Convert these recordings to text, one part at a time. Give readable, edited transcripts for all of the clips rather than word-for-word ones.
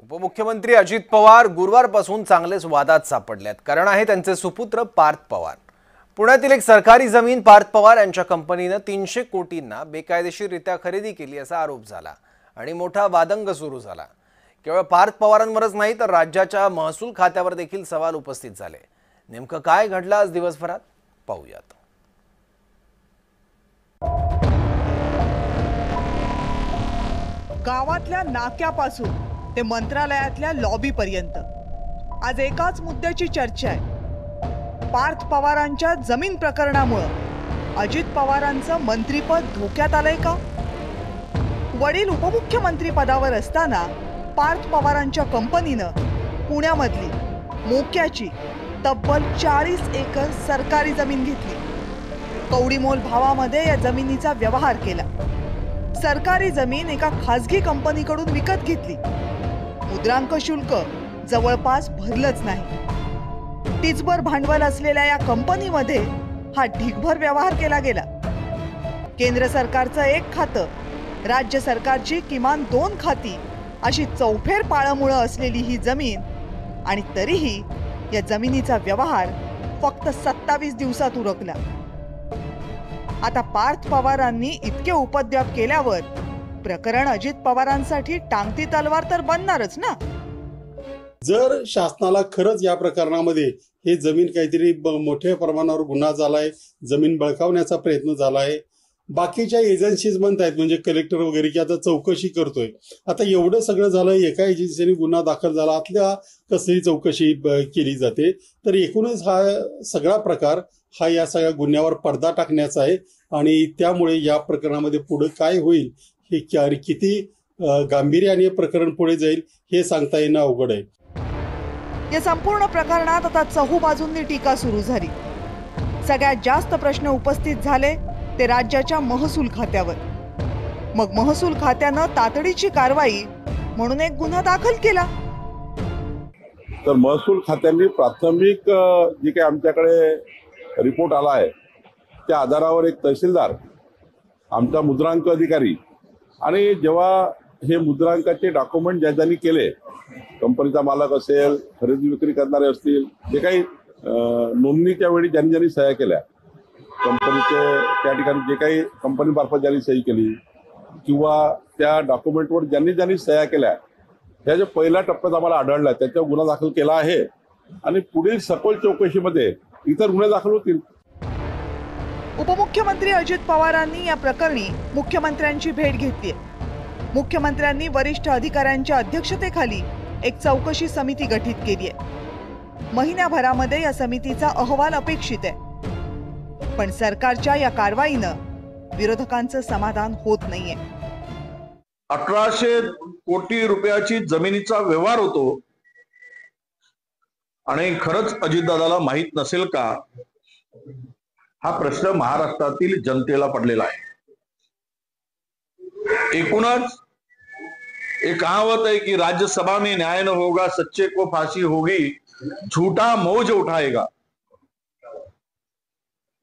उपमुख्यमंत्री अजित पवार गुरुवारपासून चांगलेच वादात सापडलेत। कारण आहे त्यांचे सुपुत्र पार्थ पवार। पुण्यातील एक सरकारी जमीन पार्थ पवार यांच्या कंपनीने 300 कोटींना बेकायदेशीररित्या खरेदी केली असा आरोप झाला आणि मोठा वादंग सुरू झाला। केवळ पार्थ पवारांवरच नाही तर राज्याच्या महसूल खात्यावर देखील सवाल उपस्थित झाले। नेमकं काय घडलं आज दिवसभरात पाहूयात। गावातल्या नाक्यापासून ते मंत्रालयातल्या लॉबी पर्यंत आज एकाच मुद्द्याची चर्चा आहे। पार्थ पवारांच्या जमीन प्रकरणामुळे अजित पवारांचं मंत्रीपद धोक्यात आलंय का? वडील उपमुख्यमंत्री पदावर असताना पार्थ पवारांच्या कंपनीनं पुण्यामधली मोक्याची तब्बल 40 एकर सरकारी जमीन घेतली। कवडीमोल भावामध्ये या जमिनीचा व्यवहार केला। सरकारी जमीन एका खासगी कंपनीकडून विकत घेतली। मुद्रांक शुल्क जवळपास भरलंच नाही। टिचभर भांडवल असलेल्या या कंपनीमध्ये हा ढिगभर व्यवहार केला गेला। केंद्र सरकारचं एक खातं, राज्य सरकारची किमान 2 खाती अशी चौफेर पाळंमुळं असलेली ही जमीन, आणि तरीही या जमिनीचा व्यवहार फक्त 27 दिवसात उरकला। आता पार्थ पवारांनी इतके उपद्व्याप केल्यावर प्रकरण अजित पवारांसाठी टांगती तलवार तर बनणारच ना। जर शासनाला खरंच या प्रकरणामध्ये हे जमीन काहीतरी मोठ्या प्रमाणावर गुन्हा झालाय, जमीन बळकावण्याचा प्रयत्न झालाय, बाकीच्या एजन्सीज म्हणतायत म्हणजे कलेक्टर वगैरे की आता चौकशी करतोय। आता एवढं सगळं झालं, एका एजन्सीने गुन्हा दाखल झाला, आतल्या कसली चौकशी केली जाते, तर एकूणच हा सगळा प्रकार हा या सगळ्या गुन्ह्यावर पडदा टाकण्याचा आहे। आणि त्यामुळे या प्रकरणामध्ये पुढे काय होईल, हे किती गांभीर्याने प्रकरण पुढे जाईल हे सांगता येणं अवघड आहे। या संपूर्ण प्रकरणात आता चहूबाजूंनी टीका सुरू झाली। सगळ्यात जास्त प्रश्न उपस्थित झाले ते राज्याच्या महसूल खात्यावर। मग महसूल खात्यानं तातडीची कारवाई म्हणून एक गुन्हा दाखल केला। तर महसूल खात्याने प्राथमिक जे काही आमच्याकडे रिपोर्ट आला आहे त्या आधारावर एक तहसीलदार, आमचा मुद्रांक अधिकारी, आणि जेव्हा हे मुद्रांकाचे डॉक्युमेंट ज्या ज्यांनी केले, कंपनीचा मालक असेल, खरेदी विक्री करणारे असतील, जे काही नोंदणीच्या वेळी ज्यांनी ज्यांनी सह्या केल्या, कंपनीचे त्या ठिकाणी जे काही कंपनीमार्फत ज्यांनी सही केली किंवा त्या डॉक्युमेंटवर ज्यांनी ज्यांनी सह्या केल्या, ह्या ज्या पहिल्या टप्प्यात आम्हाला आढळला त्याच्यावर गुन्हा दाखल केला आहे आणि पुढील सखोल चौकशीमध्ये इतर गुन्हे दाखल होतील। उपमुख्यमंत्री अजित पवारांनी या प्रकरणी मुख्यमंत्र्यांची भेट घेतली। मुख्यमंत्र्यांनी वरिष्ठ अधिकाऱ्यांच्या अध्यक्षतेखाली एक चौकशी समिती गठीत केली आहे। महिन्याभरामध्ये या समितीचा अहवाल अपेक्षित आहे। पण सरकारच्या या कारवाईनं विरोधकांचं समाधान होत नाहीये। 1800 कोटी रुपयाची जमिनीचा व्यवहार होतो आणि खरंच अजितदादाला माहित नसेल का, हा प्रश्न महाराष्ट्रातील जनतेला पडलेला आहे। एकूणच एक कहावत है कि राज्यसभा में न्याय न होगा, सच्चे को फांसी होगी, झूठा मौज उठाएगा।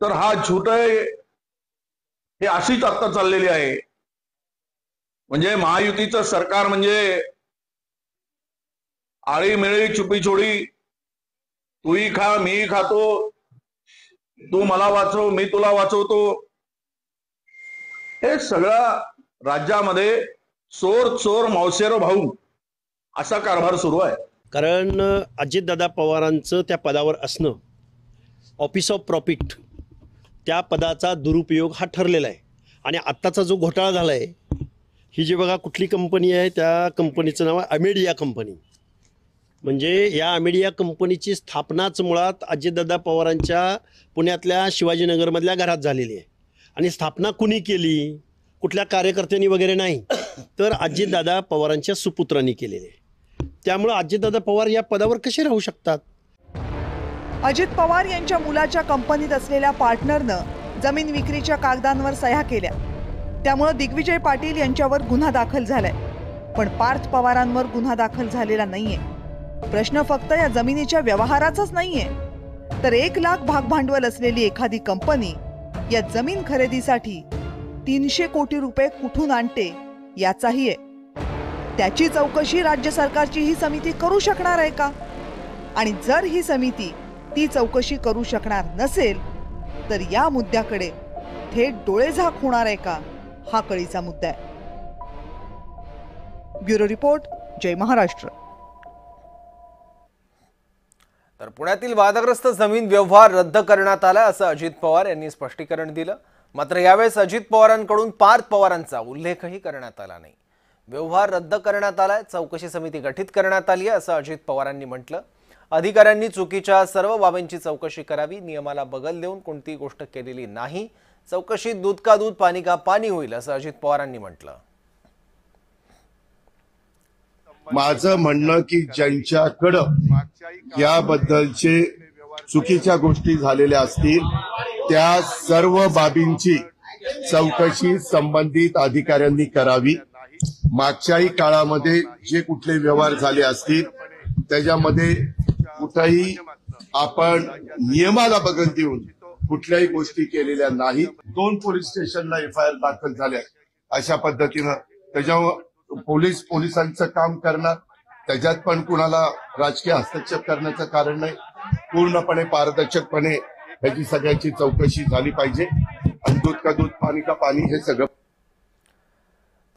तर हा झूठ हे अशीच आता चाललेली आहे। म्हणजे महायुतीचं सरकार म्हणजे आळी मिळी चुपी छोडी, तूही खा मीही खातो, तू मला वाचव मी तुला वाचवतो, हे सगळं राज्यामध्ये चोर चोर मौसेरो भाऊ असा कारभार सुरू आहे। कारण अजितदादा पवारांचं त्या पदावर असणं, ऑफिस ऑफ प्रॉफिट त्या पदाचा दुरुपयोग हा ठरलेला आहे। आणि आत्ताचा जो घोटाळा झाला आहे, ही जी बघा कुठली कंपनी आहे, त्या कंपनीचं नाव आहे अमेडिया कंपनी। म्हणजे या अमेडिया कंपनीची स्थापनाच मुळात अजितदादा पवारांच्या पुण्यातल्या शिवाजीनगरमधल्या घरात झालेली आहे। आणि स्थापना कुणी केली, कुठल्या कार्यकर्त्यांनी वगैरे नाही, तर अजितदादा पवारांच्या सुपुत्रांनी केलेली आहे। त्यामुळे अजितदादा पवार या पदावर कसे राहू शकतात? अजित पवार यांच्या मुलाच्या कंपनीत असलेल्या पार्टनरनं जमीन विक्रीच्या कागदांवर सह्या केल्या। त्यामुळे दिग्विजय पाटील यांच्यावर गुन्हा दाखल झालाय। पण पार्थ पवारांवर गुन्हा दाखल झालेला नाहीये। प्रश्न फक्त या जमिनीच्या व्यवहाराचाच नाहीये, तर 1 लाख भागभांडवल असलेली एखादी कंपनी या जमीन खरेदीसाठी 300 कोटी रुपये कुठून आणते याचाही आहे। त्याची चौकशी राज्य सरकारची ही समिती करू शकणार आहे का? आणि जर ही समिती ती चौकशी करू शकणार नसेल तर या मुद्द्याकडे थेट डोळेझाक होणार आहे का, हा कळीचा मुद्दा आहे. ब्युरो रिपोर्ट, जय महाराष्ट्र. तर पुण्यातील वादग्रस्त जमीन व्यवहार रद्द करण्यात आला असं अजित पवार यांनी स्पष्टीकरण दिलं. मात्र यावेळेस अजित पवारांकडून पार्थ पवारांचा उल्लेखही करण्यात आला नाही. व्यवहार रद्द करण्यात आलाय, चौकशी समिती गठीत करण्यात आली आहे असं अजित पवारांनी म्हटलं. अधिकाऱ्यांनी चुकीच्या सर्व बाबींची चौकशी करावी, नियमाला बगल देऊन कोणतीही गोष्ट केलेली नाही. चौकशीत दूध का दूध पाणी का पाणी होईल असं अजित पवारांनी म्हटलं. माझं म्हणणं की ज्यांच्याकडं याबद्दलचे चुकीच्या गोष्टी झालेल्या असतील त्या सर्व बाबींची चौकशी संबंधित अधिकाऱ्यांनी करावी. मागच्याही काळामध्ये जे कुठले व्यवहार झाले असतील त्याच्यामध्ये कुठेही आपण नियमाला बगल देऊन कुठल्याही गोष्टी केलेल्या नाहीत. 2 पोलीस स्टेशनला FIR दाखल झाल्या अशा पद्धतीनं. त्याच्यावर पोलिसांचं काम करणार, त्याच्यात पण कुणाला राजकीय हस्तक्षेप करण्याचं कारण नाही. पूर्णपणे पारदर्शकपणे याची सगळ्याची चौकशी झाली पाहिजे आणि दूध का दूध पाणी का पाणी हे सगळं.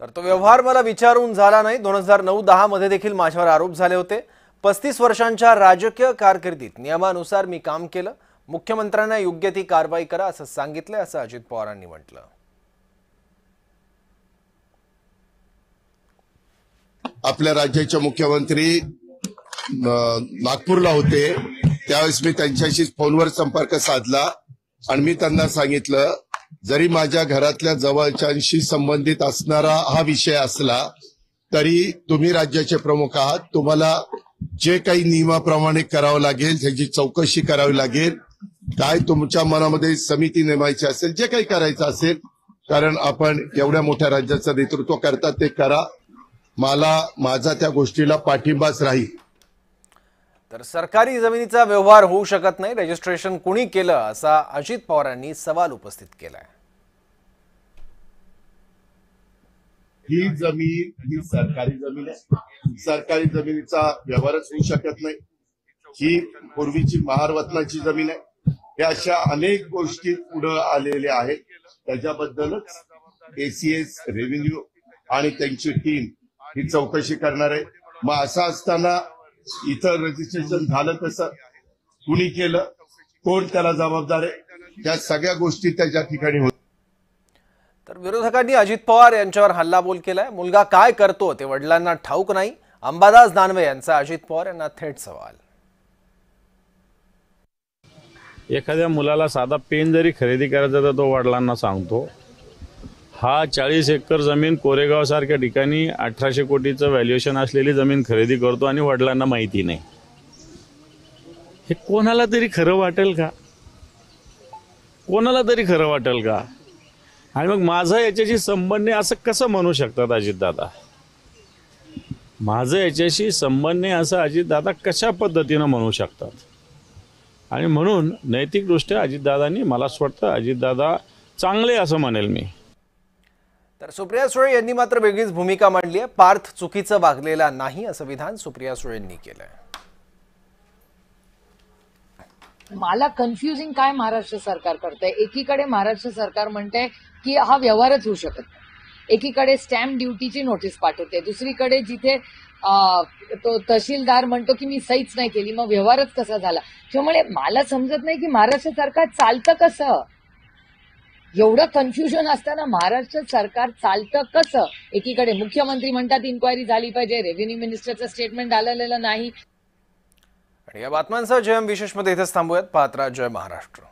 तर तो व्यवहार मला विचारून झाला नाही. 2009-10 मध्ये देखील माझ्यावर आरोप झाले होते. 35 वर्षांच्या राजकीय कारकिर्दीत नियमानुसार मी काम केलं. मुख्यमंत्र्यांना योग्य ती कारवाई करा असं सांगितलं असं अजित पवारांनी म्हटलं. आपल्या राज्याचे मुख्यमंत्री नागपूरला होते त्यावेळेस मी त्यांच्याशी फोनवर संपर्क साधला आणि मी त्यांना सांगितलं जरी माझ्या घरातल्या जवळच्यांशी संबंधित असणारा हा विषय असला तरी तुम्ही राज्याचे प्रमुख आहात, तुम्हाला जे काही नियमाप्रमाणे करावं लागेल त्याची चौकशी करावी लागेल. काय तुमच्या मनामध्ये समिती नेमायची असेल, जे काही करायचं असेल, कारण आपण एवढ्या मोठ्या राज्याचं नेतृत्व करतात ते करा. मला माझा त्या गोष्टीला पाठिंबाच राहील. तर सरकारी जमिनीचा व्यवहार होऊ शकत नाही, रजिस्ट्रेशन कुणी केलं असा अजित पवारांनी सवाल उपस्थित केलाय. ही जमीन ही सरकारी जमीन आहे. सरकारी जमिनीचा व्यवहारच होऊ शकत नाही. ही पूर्वीची महारवतनाची जमीन आहे. या अशा अनेक गोष्टी पुढे आलेल्या आहेत. त्याच्याबद्दलच ACS रेव्हेन्यू आणि त्यांची टीम ही चौकशी करणार आहे. मग असं असताना इथं रजिस्ट्रेशन झालं तसं कुणी केलं, कोण त्याला जबाबदार आहे, त्या सगळ्या गोष्टी त्याच्या ठिकाणी होत. तर विरोधकांनी अजित पवार यांच्यावर हल्लाबोल केलाय. मुलगा काय करतो ते वडिलांना ठाऊक नाही, अंबादास दानवे यांचा अजित पवार यांना थेट सवाल. एखाद्या मुलाला साधा पेन जरी खरेदी करायचा तर तो वडिलांना सांगतो. हा 40 एकर जमीन कोरेगाव सारख्या ठिकाणी 1800 कोटीचं व्हॅल्युएशन असलेली जमीन खरेदी करतो आणि वडिलांना माहिती नाही. हे कोणाला तरी खरं वाटेल का? कोणाला तरी खरं वाटेल का? आणि मग माझा याच्याशी संबंध नाही असं कसं म्हणू शकतात अजितदादा? माझं याच्याशी संबंध नाही असं अजितदादा कशा पद्धतीनं म्हणू शकतात? आणि म्हणून नैतिकदृष्ट्या अजितदादांनी, मला असं वाटतं अजितदादा चांगले असं म्हणेल मी. तर सुप्रिया सुळे यांनी मात्र वेगळीच भूमिका मांडली आहे. पार्थ चुकीचं वागलेला नाही असं विधान सुप्रिया सुळेंनी केलंय. मला कन्फ्युजिंग काय महाराष्ट्र सरकार करतंय. एकीकडे महाराष्ट्र सरकार म्हणतंय की हा व्यवहारच होऊ शकत नाही. एकीकडे स्टॅम्प ड्युटीची नोटीस पाठवते, दुसरीकडे जिथे तो तहसीलदार म्हणतो की मी सहीच नाही केली, मग व्यवहारच कसा झाला? त्यामुळे मला समजत नाही की महाराष्ट्र सरकार चालतं कसं. एवढं कन्फ्युजन असताना महाराष्ट्र सरकार चालतं कसं? एकीकडे मुख्यमंत्री म्हणतात इन्क्वायरी झाली पाहिजे, रेव्हेन्यू मिनिस्टरचं स्टेटमेंट आलेलं नाही. आणि या बातम्यांसह जयम विशेषमध्ये इथेच थांबूयात. पाहत राहा जय महाराष्ट्र.